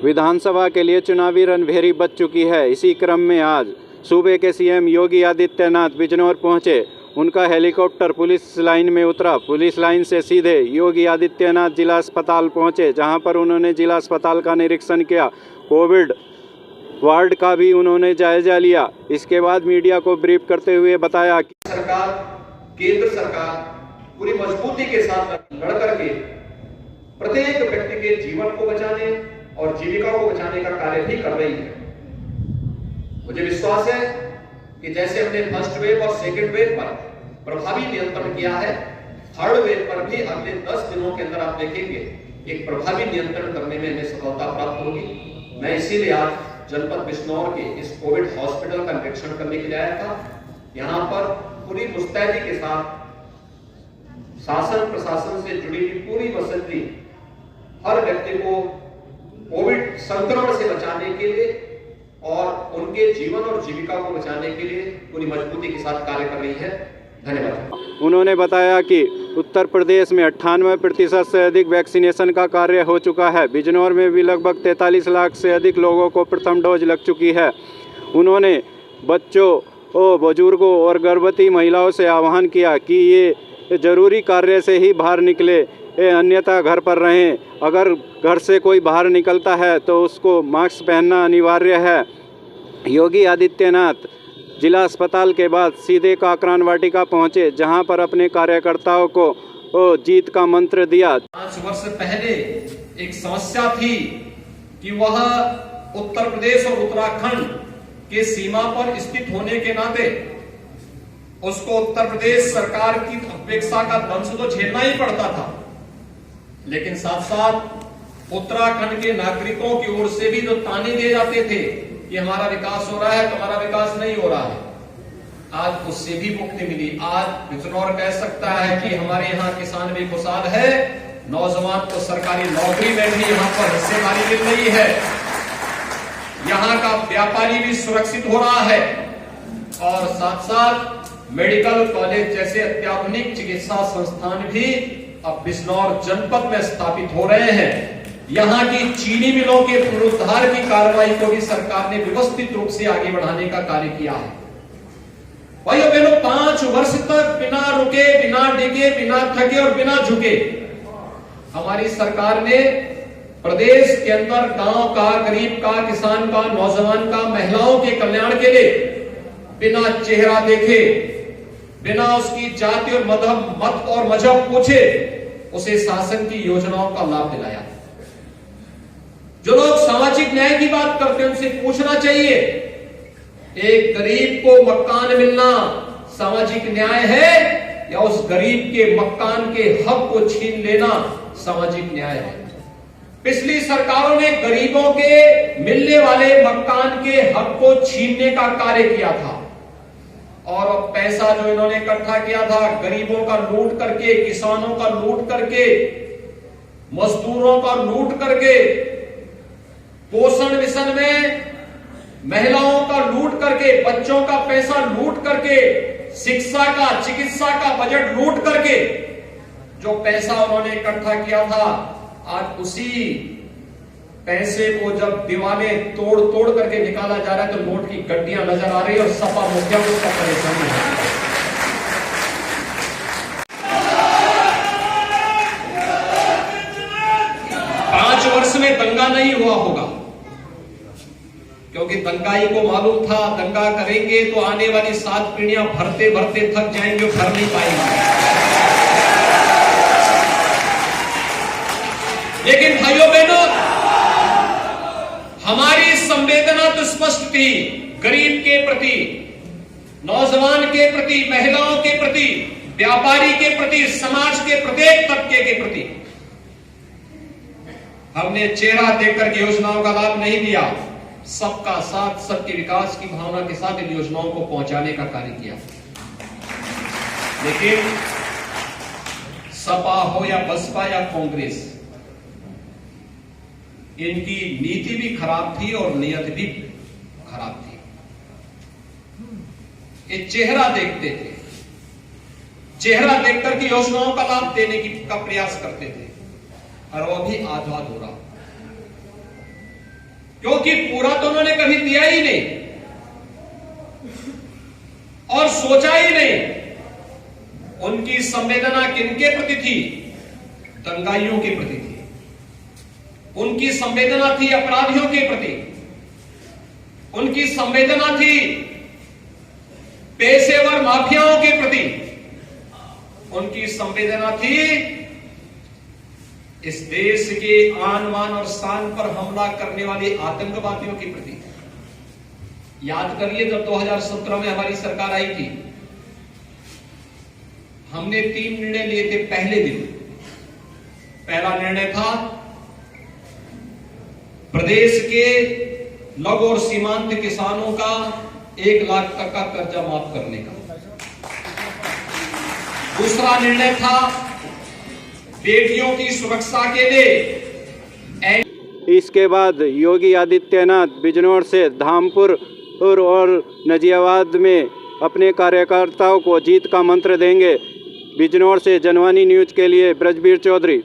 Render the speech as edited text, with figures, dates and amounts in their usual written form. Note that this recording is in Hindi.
विधानसभा के लिए चुनावी रणभेरी बज चुकी है। इसी क्रम में आज सूबे के सीएम योगी आदित्यनाथ बिजनौर पहुंचे। उनका हेलीकॉप्टर पुलिस लाइन में उतरा। पुलिस लाइन से सीधे योगी आदित्यनाथ जिला अस्पताल पहुंचे, जहां पर उन्होंने जिला अस्पताल का निरीक्षण किया। कोविड वार्ड का भी उन्होंने जायजा लिया। इसके बाद मीडिया को ब्रीफ करते हुए बताया कि सरकार, केंद्र सरकार पूरी मजबूती के साथ लड़ करके प्रत्येक व्यक्ति के जीवन को बचाने और जीविका को बचाने का कार्य भी कर रही है। मुझे विश्वास है कि जैसे हमने फर्स्ट वेव और सेकेंड वेव पर प्रभावी नियंत्रण किया है, थर्ड वेव पर भी अगले 10 दिनों के अंदर आप देखेंगे एक प्रभावी नियंत्रण करने में हमें सफलता प्राप्त होगी। मैं इसीलिए आज जनपद बिजनौर के इस कोविड हॉस्पिटल का निरीक्षण करने के लिए आया था। यहाँ पर पूरी मुस्तैदी के साथ शासन प्रशासन से जुड़ी हुई पूरी वसंती हर व्यक्ति को कोविड संक्रमण से बचाने के लिए और उनके जीवन और जीविका को बचाने के लिए पूरी मजबूती के साथ कार्य कर रही है। धन्यवाद। उन्होंने बताया कि उत्तर प्रदेश में 98% से अधिक वैक्सीनेशन का कार्य हो चुका है। बिजनौर में भी लगभग 43 लाख से अधिक लोगों को प्रथम डोज लग चुकी है। उन्होंने बच्चों, बुजुर्गों और गर्भवती महिलाओं से आह्वान किया कि ये जरूरी कार्य से ही बाहर निकले, अन्यथा घर पर रहें। अगर घर से कोई बाहर निकलता है तो उसको मास्क पहनना अनिवार्य है। योगी आदित्यनाथ जिला अस्पताल के बाद सीधे काकरान वाटिका पहुंचे, जहां पर अपने कार्यकर्ताओं को जीत का मंत्र दिया। 5 वर्ष पहले एक समस्या थी कि वह उत्तर प्रदेश और उत्तराखंड के सीमा पर स्थित होने के नाते उसको उत्तर प्रदेश सरकार की अपेक्षा का दंश तो झेलना ही पड़ता था, लेकिन साथ साथ उत्तराखंड के नागरिकों की ओर से भी जो ताने दिए जाते थे कि हमारा विकास हो रहा है, तुम्हारा विकास नहीं हो रहा है, आज उससे भी मुक्ति मिली। आज बिजनौर कह सकता है कि हमारे यहाँ किसान भी खुशहाल है, नौजवान को सरकारी नौकरी में भी यहाँ पर हिस्सेदारी मिल रही है, यहाँ का व्यापारी भी सुरक्षित हो रहा है और साथ साथ मेडिकल कॉलेज जैसे अत्याधुनिक चिकित्सा संस्थान भी अब बिजनौर जनपद में स्थापित हो रहे हैं। यहाँ की चीनी मिलों के पुनरुद्धार की कार्रवाई को भी सरकार ने व्यवस्थित रूप से आगे बढ़ाने का कार्य किया है। भाइयों बहनों, 5 वर्ष तक बिना रुके, बिना डिगे, बिना थके और बिना झुके हमारी सरकार ने प्रदेश के अंदर गांव का, गरीब का, किसान का, नौजवान का, महिलाओं के कल्याण के लिए बिना चेहरा देखे, बिना उसकी जाति और मत और मजहब पूछे उसे शासन की योजनाओं का लाभ दिलाया। जो लोग सामाजिक न्याय की बात करते हैं उनसे पूछना चाहिए, एक गरीब को मकान मिलना सामाजिक न्याय है या उस गरीब के मकान के हक को छीन लेना सामाजिक न्याय है? पिछली सरकारों ने गरीबों के मिलने वाले मकान के हक को छीनने का कार्य किया था और अब पैसा जो इन्होंने इकट्ठा किया था गरीबों का लूट करके, किसानों का लूट करके, मजदूरों का लूट करके, पोषण मिशन में महिलाओं का लूट करके, बच्चों का पैसा लूट करके, शिक्षा का, चिकित्सा का बजट लूट करके जो पैसा उन्होंने इकट्ठा किया था, आज उसी पैसे को जब दीवाने तोड़ तोड़ करके निकाला जा रहा है तो नोट की गड्डियां नजर आ रही है और सपा मुखिया को उसका परेशानी है। में दंगा नहीं हुआ होगा, क्योंकि दंगाई को मालूम था दंगा करेंगे तो आने वाली 7 पीढ़ियां भरते भरते थक जाएंगे, भर नहीं पाएंगे। लेकिन भाइयों बहनों, हमारी संवेदना तो स्पष्ट थी, गरीब के प्रति, नौजवान के प्रति, महिलाओं के प्रति, व्यापारी के प्रति, समाज के प्रत्येक तबके के प्रति। हमने चेहरा देखकर के योजनाओं का लाभ नहीं दिया, सबका साथ, सबके विकास की भावना के साथ इन योजनाओं को पहुंचाने का कार्य किया। लेकिन सपा हो या बसपा या कांग्रेस, इनकी नीति भी खराब थी और नियत भी खराब थी। ये चेहरा देखते थे, चेहरा देखकर की योजनाओं का लाभ देने का प्रयास करते थे और वो भी आधा अधूरा। क्योंकि पूरा तो उन्होंने कभी दिया ही नहीं और सोचा ही नहीं। उनकी संवेदना किनके प्रति थी? दंगाइयों के प्रति थी। उनकी संवेदना थी अपराधियों के प्रति। उनकी संवेदना थी पेशेवर माफियाओं के प्रति। उनकी संवेदना थी इस देश के आन बान और शान पर हमला करने वाले आतंकवादियों के प्रति। याद करिए, जब 2017 में हमारी सरकार आई थी, हमने 3 निर्णय लिए थे पहले दिन। पहला निर्णय था प्रदेश के लघु और सीमांत किसानों का 1 लाख तक का कर्जा माफ करने का। दूसरा निर्णय था बेटियों की सुरक्षा के लिए। इसके बाद योगी आदित्यनाथ बिजनौर से धामपुर और नजियाबाद में अपने कार्यकर्ताओं को जीत का मंत्र देंगे। बिजनौर से जनवाणी न्यूज के लिए ब्रजबीर चौधरी।